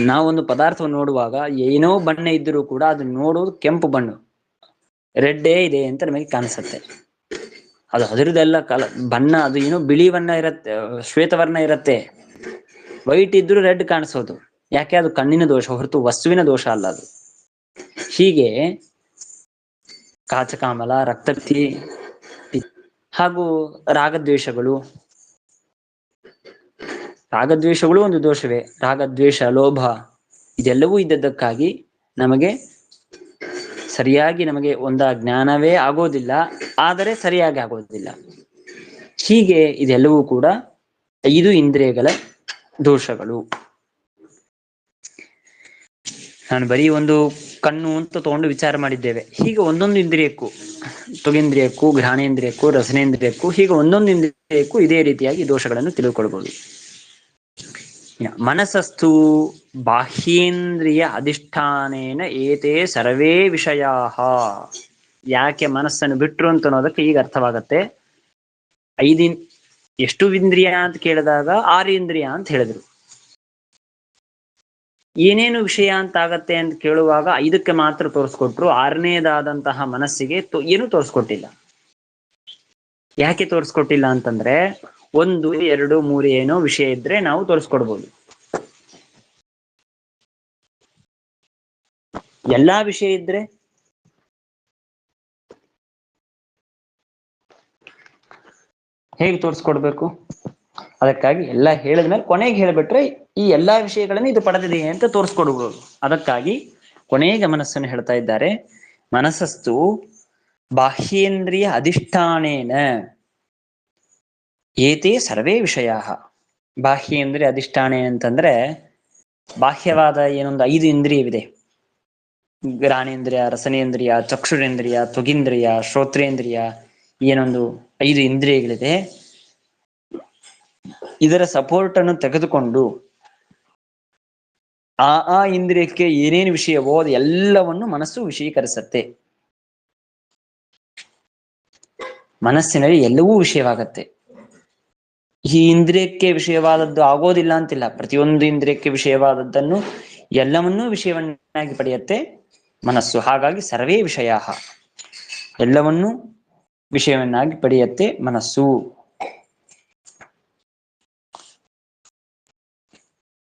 ನಾವೊಂದು ಪದಾರ್ಥವನ್ನು ನೋಡುವಾಗ ಏನೋ ಬಣ್ಣ ಇದ್ದರೂ ಕೂಡ ಅದನ್ನ ನೋಡೋದು ಕೆಂಪು ಬಣ್ಣ, ರೆಡ್ಡೇ ಇದೆ ಅಂತ ನಮಗೆ ಕಾಣಿಸುತ್ತೆ. ಅದು ಅದರದೆಲ್ಲ ಬಣ್ಣ, ಅದು ಏನೋ ಬಿಳಿ ಬಣ್ಣ ಇರತ್ತೆ, ಶ್ವೇತವರ್ಣ ಇರತ್ತೆ, ವೈಟ್ ಇದ್ರೂ ರೆಡ್ ಕಾಣಿಸೋದು. ಯಾಕೆ? ಅದು ಕಣ್ಣಿನ ದೋಷ ಹೊರತು ವಸ್ತುವಿನ ದೋಷ ಅಲ್ಲ ಅದು. ಹೀಗೆ ಕಾಚಕಾಮಲ, ರಕ್ತಪಿತ್ತಿ ಹಾಗೂ ರಾಗದ್ವೇಷಗಳು. ರಾಗದ್ವೇಷಗಳು ಒಂದು ದೋಷವೇ. ರಾಗದ್ವೇಷ, ಲೋಭ ಇದೆಲ್ಲವೂ ಇದ್ದದ್ದಕ್ಕಾಗಿ ನಮಗೆ ಸರಿಯಾಗಿ ನಮಗೆ ಜ್ಞಾನವೇ ಆಗೋದಿಲ್ಲ, ಆದರೆ ಸರಿಯಾಗಿ ಆಗೋದಿಲ್ಲ. ಹೀಗೆ ಇದೆಲ್ಲವೂ ಕೂಡ 5 ಇಂದ್ರಿಯಗಳ ದೋಷಗಳು. ನಾನು ಬರೀ ಒಂದು ಕಣ್ಣು ಅಂತ ತಗೊಂಡು ವಿಚಾರ ಮಾಡಿದ್ದೇವೆ. ಹೀಗೆ ಒಂದೊಂದು ಇಂದ್ರಿಯಕ್ಕೂ, ತ್ವಗೇಂದ್ರಿಯಕ್ಕೂ, ಘ್ರಾಣೇಂದ್ರಿಯಕ್ಕೂ, ರಸನೇಂದ್ರಿಯಕ್ಕೂ, ಹೀಗೆ ಒಂದೊಂದು ಇಂದ್ರಿಯಕ್ಕೂ ಇದೇ ರೀತಿಯಾಗಿ ದೋಷಗಳನ್ನು ತಿಳಿದುಕೊಳ್ಬಹುದು. ಮನಸ್ಸಸ್ತು ಬಾಹ್ಯೇಂದ್ರಿಯ ಅಧಿಷ್ಠಾನೇನ ಏತೇ ಸರ್ವೇ ವಿಷಯಾಃ. ಯಾಕೆ ಮನಸ್ಸನ್ನು ಬಿಟ್ರು ಅಂತ ಅನ್ನೋದಕ್ಕೆ ಈಗ ಅರ್ಥವಾಗತ್ತೆ. 5 ಎಷ್ಟು ಇಂದ್ರಿಯ ಅಂತ ಕೇಳಿದಾಗ 6 ಇಂದ್ರಿಯ ಅಂತ ಹೇಳಿದ್ರು. ಏನೇನು ವಿಷಯ ಅಂತ ಆಗತ್ತೆ ಅಂತ ಕೇಳುವಾಗ 5ಕ್ಕೆ ಮಾತ್ರ ತೋರಿಸ್ಕೊಟ್ರು. 6ನೇದಾದಂತಹ ಮನಸ್ಸಿಗೆ ಏನು ತೋರಿಸ್ಕೊಟ್ಟಿಲ್ಲ. ಯಾಕೆ ತೋರಿಸ್ಕೊಟ್ಟಿಲ್ಲ ಅಂತಂದ್ರೆ, 1, 2, 3 ಏನೋ ವಿಷಯ ಇದ್ರೆ ನಾವು ತೋರಿಸ್ಕೊಡ್ಬೋದು. ಎಲ್ಲಾ ವಿಷಯ ಇದ್ರೆ ಹೇಗೆ ತೋರಿಸ್ಕೊಡ್ಬೇಕು? ಅದಕ್ಕಾಗಿ ಎಲ್ಲ ಹೇಳಿದ್ಮೇಲೆ ಕೊನೆಗೆ ಹೇಳ್ಬಿಟ್ರೆ ಈ ಎಲ್ಲಾ ವಿಷಯಗಳನ್ನು ಇದು ಪಡೆದಿದೆ ಅಂತ ತೋರಿಸ್ಕೊಡ್ಬೋದು. ಅದಕ್ಕಾಗಿ ಕೊನೆಗೆ ಮನಸ್ಸನ್ನು ಹೇಳ್ತಾ ಇದ್ದಾರೆ. ಮನಸ್ಸಸ್ತು ಬಾಹ್ಯೇಂದ್ರಿಯ ಅಧಿಷ್ಠಾನೇನ ಏತೇ ಸರ್ವೇ ವಿಷಯಾಃ. ಬಾಹ್ಯೇಂದ್ರಿಯ ಅಧಿಷ್ಠಾನೆ ಅಂತಂದ್ರೆ ಬಾಹ್ಯವಾದ ಏನೊಂದು 5 ಇಂದ್ರಿಯವಿದೆ. ಘ್ರಾಣೇಂದ್ರಿಯ, ರಸನೇಂದ್ರಿಯ, ಚಕ್ಷುರೇಂದ್ರಿಯ, ತ್ವಗೀಂದ್ರಿಯ, ಶ್ರೋತ್ರೇಂದ್ರಿಯ, ಏನೊಂದು 5 ಇಂದ್ರಿಯಗಳಿದೆ. ಇದರ ಸಪೋರ್ಟ್ ಅನ್ನು ತೆಗೆದುಕೊಂಡು ಆ ಇಂದ್ರಿಯಕ್ಕೆ ಏನೇನು ವಿಷಯವೋ ಅದು ಎಲ್ಲವನ್ನು ಮನಸ್ಸು ವಿಷಯೀಕರಿಸತ್ತೆ. ಮನಸ್ಸಿನಲ್ಲಿ ಎಲ್ಲವೂ ವಿಷಯವಾಗತ್ತೆ. ಈ ಇಂದ್ರಿಯಕ್ಕೆ ವಿಷಯವಾದದ್ದು ಆಗೋದಿಲ್ಲ ಅಂತಿಲ್ಲ. ಪ್ರತಿಯೊಂದು ಇಂದ್ರಿಯಕ್ಕೆ ವಿಷಯವಾದದ್ದನ್ನು ಎಲ್ಲವನ್ನೂ ವಿಷಯವನ್ನಾಗಿ ಪಡೆಯುತ್ತೆ ಮನಸ್ಸು. ಹಾಗಾಗಿ ಸರ್ವೇ ವಿಷಯಾಃ, ಎಲ್ಲವನ್ನೂ ವಿಷಯವನ್ನಾಗಿ ಪಡೆಯುತ್ತೆ ಮನಸ್ಸು.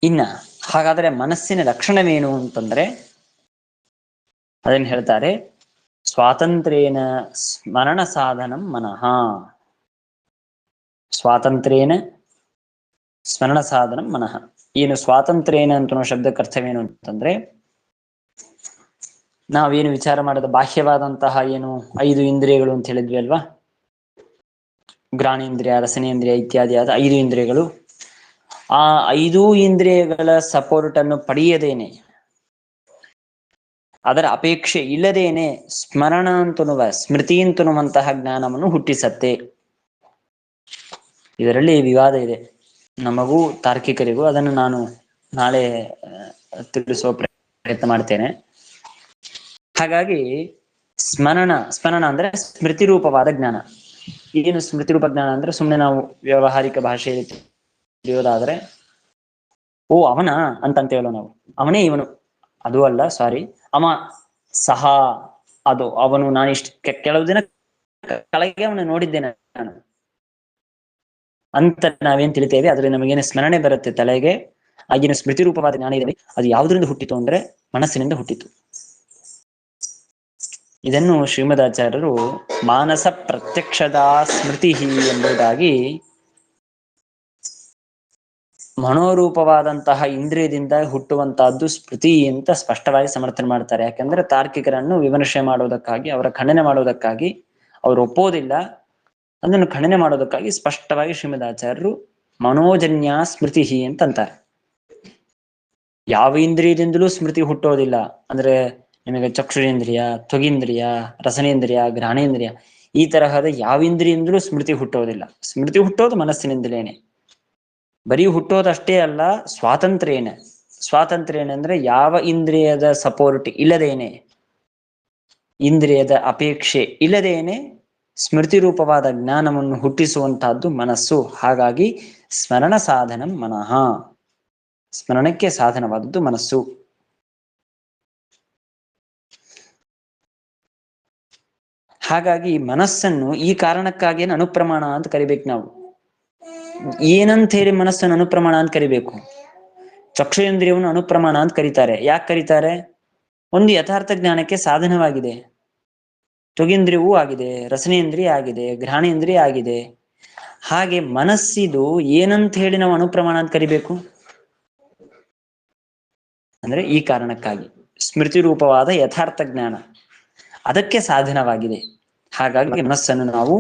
ಇನ್ನ ಹಾಗಾದ್ರೆ ಮನಸ್ಸಿನ ಲಕ್ಷಣವೇನು ಅಂತಂದ್ರೆ ಅದನ್ನ ಹೇಳ್ತಾರೆ, ಸ್ವಾತಂತ್ರ್ಯೇನ ಸ್ಮರಣ ಸಾಧನಂ ಮನಃ. ಸ್ವಾತಂತ್ರ್ಯೇನ ಸ್ಮರಣ ಸಾಧನಂ ಮನಃ. ಏನು ಸ್ವಾತಂತ್ರ್ಯೇನ ಅಂತ ಶಬ್ದಕ್ಕೆ ಅರ್ಥವೇನು ಅಂತಂದ್ರೆ, ನಾವೇನು ವಿಚಾರ ಮಾಡಿದ ಬಾಹ್ಯವಾದಂತಹ ಏನು 5 ಇಂದ್ರಿಯಗಳು ಅಂತ ಹೇಳಿದ್ವಿ ಅಲ್ವಾ, ಘ್ರಾಣೇಂದ್ರಿಯ, ರಸನೇಂದ್ರಿಯ ಇತ್ಯಾದಿ ಆದ 5 ಇಂದ್ರಿಯಗಳು. ಆ 5 ಇಂದ್ರಿಯಗಳ ಸಪೋರ್ಟ್ ಅನ್ನು ಪಡೆಯದೇನೆ, ಅದರ ಅಪೇಕ್ಷೆ ಇಲ್ಲದೇನೆ ಸ್ಮರಣ ಅಂತನ್ನುವ, ಸ್ಮೃತಿ ಅಂತನ್ನುವಂತಹ ಜ್ಞಾನವನ್ನು ಹುಟ್ಟಿಸತ್ತೆ. ಇದರಲ್ಲಿ ವಿವಾದ ಇದೆ ನಮಗೂ ತಾರ್ಕಿಕರಿಗೂ. ಅದನ್ನು ನಾನು ನಾಳೆ ತಿಳಿಸುವ ಪ್ರಯತ್ನ ಮಾಡ್ತೇನೆ. ಹಾಗಾಗಿ ಸ್ಮರಣ ಅಂದ್ರೆ ಸ್ಮೃತಿ ರೂಪವಾದ ಜ್ಞಾನ. ಏನು ಸ್ಮೃತಿ ರೂಪ ಜ್ಞಾನ ಅಂದ್ರೆ, ಸುಮ್ಮನೆ ನಾವು ವ್ಯಾವಹಾರಿಕ ಭಾಷೆಯಲ್ಲಿ ತಿಳಿಯೋದಾದ್ರೆ, ಓ ಅವನ ಅಂತೇವಲ್ಲ ನಾವು, ಅವನೇ ಇವನು ಅದು ಅಲ್ಲ, ಸಾರಿ. ಅವ ಸಹ, ಅದು ಅವನು, ನಾನು ಕೆಲವು ದಿನ ಕೆಳಗೆ ಅವನು ನೋಡಿದ್ದೇನೆ ನಾನು ಅಂತ ನಾವೇನ್ ತಿಳಿತೇವೆ. ಅದ್ರಲ್ಲಿ ನಮಗೇನು ಸ್ಮರಣೆ ಬರುತ್ತೆ ತಲೆಗೆ, ಆಗಿನ ಸ್ಮೃತಿ ರೂಪವಾದ ಜ್ಞಾನ ಇದೆ. ಅದು ಯಾವುದರಿಂದ ಹುಟ್ಟಿತು ಅಂದ್ರೆ ಮನಸ್ಸಿನಿಂದ ಹುಟ್ಟಿತು. ಇದನ್ನು ಶ್ರೀಮದಾಚಾರ್ಯರು ಮಾನಸ ಪ್ರತ್ಯಕ್ಷದ ಸ್ಮೃತಿ ಎಂಬುದಾಗಿ ಮನೋರೂಪವಾದಂತಹ ಇಂದ್ರಿಯದಿಂದ ಹುಟ್ಟುವಂತಹದ್ದು ಸ್ಮೃತಿ ಅಂತ ಸ್ಪಷ್ಟವಾಗಿ ಸಮರ್ಥನೆ ಮಾಡ್ತಾರೆ. ಯಾಕಂದ್ರೆ ತಾರ್ಕಿಕರನ್ನು ವಿಮರ್ಶೆ ಮಾಡುವುದಕ್ಕಾಗಿ, ಅವರ ಖಂಡನೆ ಮಾಡುವುದಕ್ಕಾಗಿ, ಅವರು ಒಪ್ಪೋದಿಲ್ಲ, ಅದನ್ನು ಖಂಡನೆ ಮಾಡೋದಕ್ಕಾಗಿ ಸ್ಪಷ್ಟವಾಗಿ ಶ್ರೀಮದಾಚಾರ್ಯರು ಮನೋಜನ್ಯ ಸ್ಮೃತಿ ಅಂತ ಅಂತಾರೆ. ಯಾವ ಇಂದ್ರಿಯದಿಂದಲೂ ಸ್ಮೃತಿ ಹುಟ್ಟೋದಿಲ್ಲ. ಅಂದ್ರೆ ನಿಮಗೆ ಚಕ್ಷುರೇಂದ್ರಿಯ, ತ್ವಗೀಂದ್ರಿಯ, ರಸನೇಂದ್ರಿಯ, ಘ್ರಾಣೇಂದ್ರಿಯ, ಈ ತರಹದ ಯಾವ ಇಂದ್ರಿಯಿಂದಲೂ ಸ್ಮೃತಿ ಹುಟ್ಟೋದಿಲ್ಲ. ಸ್ಮೃತಿ ಹುಟ್ಟೋದು ಮನಸ್ಸಿನಿಂದಲೇನೆ. ಬರೀ ಹುಟ್ಟೋದಷ್ಟೇ ಅಲ್ಲ, ಸ್ವಾತಂತ್ರ್ಯೇನೆ. ಸ್ವಾತಂತ್ರ್ಯ ಏನಂದ್ರೆ ಯಾವ ಇಂದ್ರಿಯದ ಸಪೋರ್ಟ್ ಇಲ್ಲದೇನೆ, ಇಂದ್ರಿಯದ ಅಪೇಕ್ಷೆ ಇಲ್ಲದೇನೆ ಸ್ಮೃತಿ ರೂಪವಾದ ಜ್ಞಾನವನ್ನು ಹುಟ್ಟಿಸುವಂತಹದ್ದು ಮನಸ್ಸು. ಹಾಗಾಗಿ ಸ್ಮರಣ ಸಾಧನಂ ಮನಃ, ಸ್ಮರಣಕ್ಕೆ ಸಾಧನವಾದದ್ದು ಮನಸ್ಸು. ಹಾಗಾಗಿ ಮನಸ್ಸನ್ನು ಈ ಕಾರಣಕ್ಕಾಗಿ ಅನುಪ್ರಮಾಣ ಅಂತ ಕರಿಬೇಕು ನಾವು. ಏನಂತ ಹೇಳಿ ಮನಸ್ಸನ್ನು ಅನುಪ್ರಮಾಣ ಅಂತ ಕರಿಬೇಕು? ಚಕ್ಷುರೇಂದ್ರಿಯವನ್ನು ಅನುಪ್ರಮಾಣ ಅಂತ ಕರೀತಾರೆ. ಯಾಕೆ ಕರೀತಾರೆ? ಒಂದು ಯಥಾರ್ಥ ಜ್ಞಾನಕ್ಕೆ ಸಾಧನವಾಗಿದೆ. ತ್ವಗೇಂದ್ರಿಯವೂ ಆಗಿದೆ, ರಸನೇಂದ್ರಿಯ ಆಗಿದೆ, ಘ್ರಾಣೇಂದ್ರಿಯ ಆಗಿದೆ. ಹಾಗೆ ಮನಸ್ಸಿದು ಏನಂತ ಹೇಳಿ ನಾವು ಅನುಪ್ರಮಾಣ ಅಂತ ಕರಿಬೇಕು ಅಂದ್ರೆ ಈ ಕಾರಣಕ್ಕಾಗಿ ಸ್ಮೃತಿ ರೂಪವಾದ ಯಥಾರ್ಥ ಜ್ಞಾನ ಅದಕ್ಕೆ ಸಾಧನವಾಗಿದೆ. ಹಾಗಾಗಿ ಮನಸ್ಸನ್ನು ನಾವು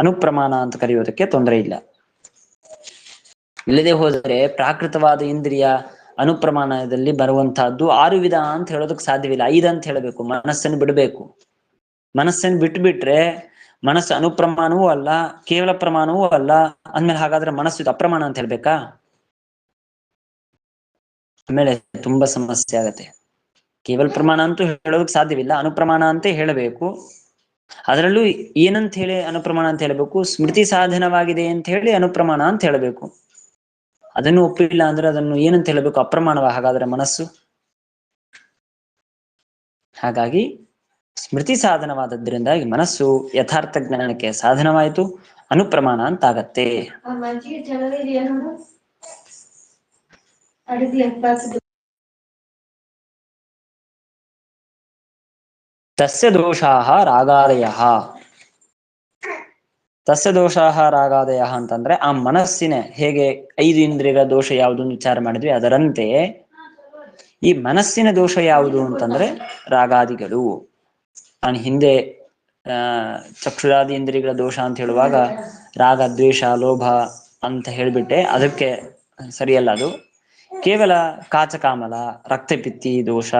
ಅನುಪ್ರಮಾಣ ಅಂತ ಕರೆಯೋದಕ್ಕೆ ತೊಂದರೆ ಇಲ್ಲ. ಇಲ್ಲದೆ ಹೋದರೆ ಪ್ರಾಕೃತವಾದ ಇಂದ್ರಿಯ ಅನುಪ್ರಮಾಣದಲ್ಲಿ ಬರುವಂತಹದ್ದು 6 ವಿಧ ಅಂತ ಹೇಳೋದಕ್ಕೆ ಸಾಧ್ಯವಿಲ್ಲ. 5 ಅಂತ ಹೇಳಬೇಕು. ಮನಸ್ಸನ್ನು ಬಿಡಬೇಕು. ಮನಸ್ಸನ್ನು ಬಿಟ್ರೆ ಮನಸ್ಸು ಅನುಪ್ರಮಾಣವೂ ಅಲ್ಲ, ಕೇವಲ ಪ್ರಮಾಣವೂ ಅಲ್ಲ. ಅಂದ್ಮೇಲೆ ಹಾಗಾದ್ರೆ ಮನಸ್ಸು ಅಪ್ರಮಾಣ ಅಂತ ಹೇಳ್ಬೇಕಾ? ಆಮೇಲೆ ತುಂಬಾ ಸಮಸ್ಯೆ ಆಗತ್ತೆ. ಕೇವಲ ಪ್ರಮಾಣ ಅಂತೂ ಹೇಳೋದಕ್ಕೆ ಸಾಧ್ಯವಿಲ್ಲ, ಅನುಪ್ರಮಾಣ ಅಂತ ಹೇಳಬೇಕು. ಅದರಲ್ಲೂ ಏನಂತ ಹೇಳಿ ಅನುಪ್ರಮಾಣ ಅಂತ ಹೇಳಬೇಕು? ಸ್ಮೃತಿ ಸಾಧನವಾಗಿದೆ ಅಂತ ಹೇಳಿ ಅನುಪ್ರಮಾಣ ಅಂತ ಹೇಳಬೇಕು. ಅದನ್ನು ಒಪ್ಪಿಲ್ಲ ಅಂದ್ರೆ ಅದನ್ನು ಏನಂತ ಹೇಳಬೇಕು? ಅಪ್ರಮಾಣವ ಹಾಗಾದ್ರೆ ಮನಸ್ಸು. ಹಾಗಾಗಿ ಸ್ಮೃತಿ ಸಾಧನವಾದದ್ರಿಂದಾಗಿ ಮನಸ್ಸು ಯಥಾರ್ಥ ಜ್ಞಾನಕ್ಕೆ ಸಾಧನವಾಯಿತು, ಅನುಪ್ರಮಾಣ ಅಂತ ಆಗತ್ತೆ. ತಸ್ಯ ದೋಷಾಹ ರಾಗಾದಯಃ. ತಸ್ಯ ದೋಷಾಹ ರಾಗಾದಯಃ ಅಂತಂದ್ರೆ ಆ ಮನಸ್ಸಿನ, ಹೇಗೆ 5 ಇಂದ್ರಿಯಗಳ ದೋಷ ಯಾವುದು ವಿಚಾರ ಮಾಡಿದ್ವಿ, ಅದರಂತೆ ಈ ಮನಸ್ಸಿನ ದೋಷ ಯಾವುದು ಅಂತಂದ್ರೆ ರಾಗಾದಿಗಳು. ನಾನು ಹಿಂದೆ ಚಕ್ಷುರಾದಿ ಇಂದ್ರಿಯಗಳ ದೋಷ ಅಂತ ಹೇಳುವಾಗ ರಾಗ, ದ್ವೇಷ, ಲೋಭ ಅಂತ ಹೇಳ್ಬಿಟ್ಟೆ. ಅದಕ್ಕೆ ಸರಿಯಲ್ಲ. ಅದು ಕೇವಲ ಕಾಚಕಾಮಲ, ರಕ್ತಪಿತ್ತಿ ದೋಷ,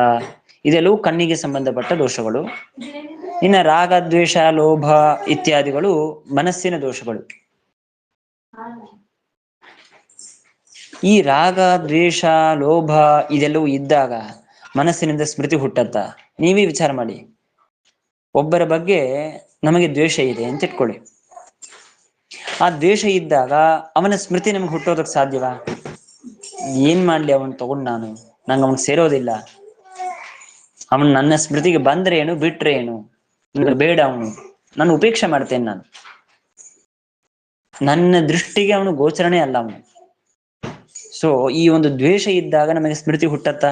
ಇದೆಲ್ಲವೂ ಕಣ್ಣಿಗೆ ಸಂಬಂಧಪಟ್ಟ ದೋಷಗಳು. ಇನ್ನು ರಾಗ, ದ್ವೇಷ, ಲೋಭ ಇತ್ಯಾದಿಗಳು ಮನಸ್ಸಿನ ದೋಷಗಳು. ಈ ರಾಗ, ದ್ವೇಷ, ಲೋಭ ಇದೆಲ್ಲವೂ ಇದ್ದಾಗ ಮನಸ್ಸಿನಿಂದ ಸ್ಮೃತಿ ಹುಟ್ಟತ್ತ? ನೀವೇ ವಿಚಾರ ಮಾಡಿ. ಒಬ್ಬರ ಬಗ್ಗೆ ನಮಗೆ ದ್ವೇಷ ಇದೆ ಅಂತ ಇಟ್ಕೊಳ್ಳಿ. ಆ ದ್ವೇಷ ಇದ್ದಾಗ ಅವನ ಸ್ಮೃತಿ ನಮ್ಗೆ ಹುಟ್ಟೋದಕ್ಕೆ ಸಾಧ್ಯವಾ? ಏನ್ ಮಾಡ್ಲಿ, ಅವನ್ ತಗೊಂಡು ನಂಗೆ ಅವನ್ ಸೇರೋದಿಲ್ಲ, ಅವನು ನನ್ನ ಸ್ಮೃತಿಗೆ ಬಂದ್ರೆ ಏನು, ಬಿಟ್ರೆ ಏನು, ನನಗೆ ಬೇಡ, ಅವನು ನಾನು ಉಪೇಕ್ಷೆ ಮಾಡ್ತೇನೆ, ನಾನು ನನ್ನ ದೃಷ್ಟಿಗೆ ಅವನು ಗೋಚರಣೆ ಅಲ್ಲ ಅವನು. ಸೊ ಈ ಒಂದು ದ್ವೇಷ ಇದ್ದಾಗ ನಮಗೆ ಸ್ಮೃತಿ ಹುಟ್ಟತ್ತ?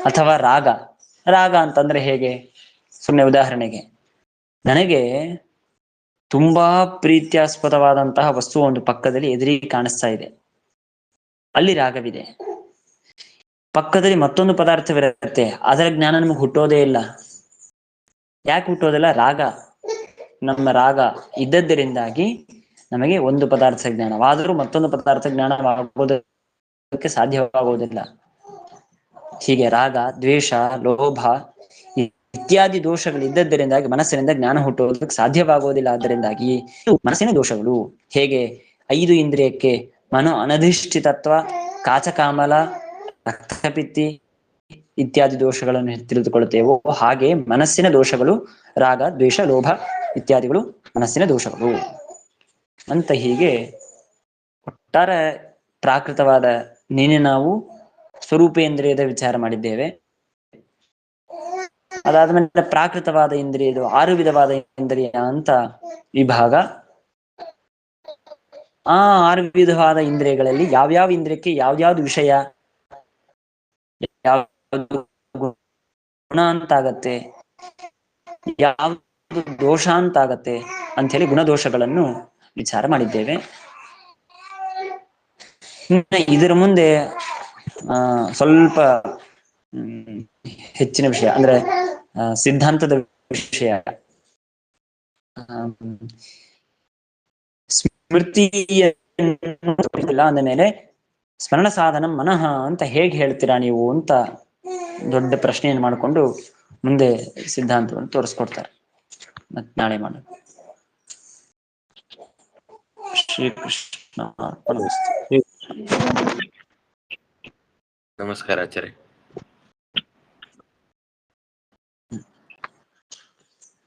ಅಥವಾ ರಾಗ, ರಾಗ ಅಂತಂದ್ರೆ ಹೇಗೆ? ಸುಮ್ಮನೆ ಉದಾಹರಣೆಗೆ, ನನಗೆ ತುಂಬಾ ಪ್ರೀತ್ಯಾಸ್ಪದವಾದಂತಹ ವಸ್ತು ಒಂದು ಪಕ್ಕದಲ್ಲಿ ಎದುರಿಗೆ ಕಾಣಿಸ್ತಾ ಇದೆ, ಅಲ್ಲಿ ರಾಗವಿದೆ. ಪಕ್ಕದಲ್ಲಿ ಮತ್ತೊಂದು ಪದಾರ್ಥವಿರುತ್ತೆ, ಅದರ ಜ್ಞಾನ ನಮಗೆ ಹುಟ್ಟೋದೇ ಇಲ್ಲ. ಯಾಕೆ ಹುಟ್ಟೋದಿಲ್ಲ? ರಾಗ, ನಮ್ಮ ರಾಗ ಇದ್ದದ್ದರಿಂದಾಗಿ ನಮಗೆ ಒಂದು ಪದಾರ್ಥ ಜ್ಞಾನವಾದರೂ ಮತ್ತೊಂದು ಪದಾರ್ಥ ಜ್ಞಾನವಾಗುವುದಕ್ಕೆ ಸಾಧ್ಯವಾಗುವುದಿಲ್ಲ. ಹೀಗೆ ರಾಗ, ದ್ವೇಷ, ಲೋಭ ಇತ್ಯಾದಿ ದೋಷಗಳಿದ್ದದ್ದರಿಂದಾಗಿ ಮನಸ್ಸಿನಿಂದ ಜ್ಞಾನ ಹುಟ್ಟುವುದಕ್ಕೆ ಸಾಧ್ಯವಾಗುವುದಿಲ್ಲ. ಅದರಿಂದಾಗಿ ಮನಸ್ಸಿನ ದೋಷಗಳು. ಹೇಗೆ 5 ಇಂದ್ರಿಯಕ್ಕೆ ಮನೋ ಅನಧಿಷ್ಠಿತತ್ವ, ಕಾಚಕಾಮಲ, ರಕ್ತಪಿತ್ತಿ ಇತ್ಯಾದಿ ದೋಷಗಳನ್ನು ತಿಳಿದುಕೊಳ್ಳುತ್ತೇವೋ ಹಾಗೆ ಮನಸ್ಸಿನ ದೋಷಗಳು ರಾಗ, ದ್ವೇಷ, ಲೋಭ ಇತ್ಯಾದಿಗಳು ಮನಸ್ಸಿನ ದೋಷಗಳು ಅಂತ. ಹೀಗೆ ಒಟ್ಟಾರೆ ಪ್ರಾಕೃತವಾದ ನೀನೆ ನಾವು ಸ್ವರೂಪೇಂದ್ರಿಯದ ವಿಚಾರ ಮಾಡಿದ್ದೇವೆ. ಅದಾದ್ಮೇಲೆ ಪ್ರಾಕೃತವಾದ ಇಂದ್ರಿಯದು 6 ವಿಧವಾದ ಇಂದ್ರಿಯ ಅಂತ ವಿಭಾಗ. ಆ 6 ವಿಧವಾದ ಇಂದ್ರಿಯಗಳಲ್ಲಿ ಯಾವ್ಯಾವ ಇಂದ್ರಿಯಕ್ಕೆ ಯಾವ್ಯಾವ್ದು ವಿಷಯ, ಯಾವ್ದು ಗುಣ ಅಂತಾಗತ್ತೆ, ಯಾವ್ದು ದೋಷ ಅಂತಾಗತ್ತೆ ಅಂತ ಹೇಳಿ ಗುಣದೋಷಗಳನ್ನು ವಿಚಾರ ಮಾಡಿದ್ದೇವೆ. ಇದರ ಮುಂದೆ ಸ್ವಲ್ಪ ಹೆಚ್ಚಿನ ವಿಷಯ ಅಂದ್ರೆ ಸಿದ್ಧಾಂತದ ವಿಷಯ. ಸ್ಮೃತಿ ಅಂದ ಮೇಲೆ ಸ್ಮರಣ ಸಾಧನ ಮನಃ ಅಂತ ಹೇಗೆ ಹೇಳ್ತೀರಾ ನೀವು ಅಂತ ದೊಡ್ಡ ಪ್ರಶ್ನೆಯನ್ನು ಮಾಡಿಕೊಂಡು ಮುಂದೆ ಸಿದ್ಧಾಂತವನ್ನು ತೋರಿಸ್ಕೊಡ್ತಾರೆ. ಮತ್ತೆ ನಾಳೆ ಮಾಡೋಣ. ಶ್ರೀಕೃಷ್ಣ. ನಮಸ್ಕಾರ ಆಚಾರ್ಯ.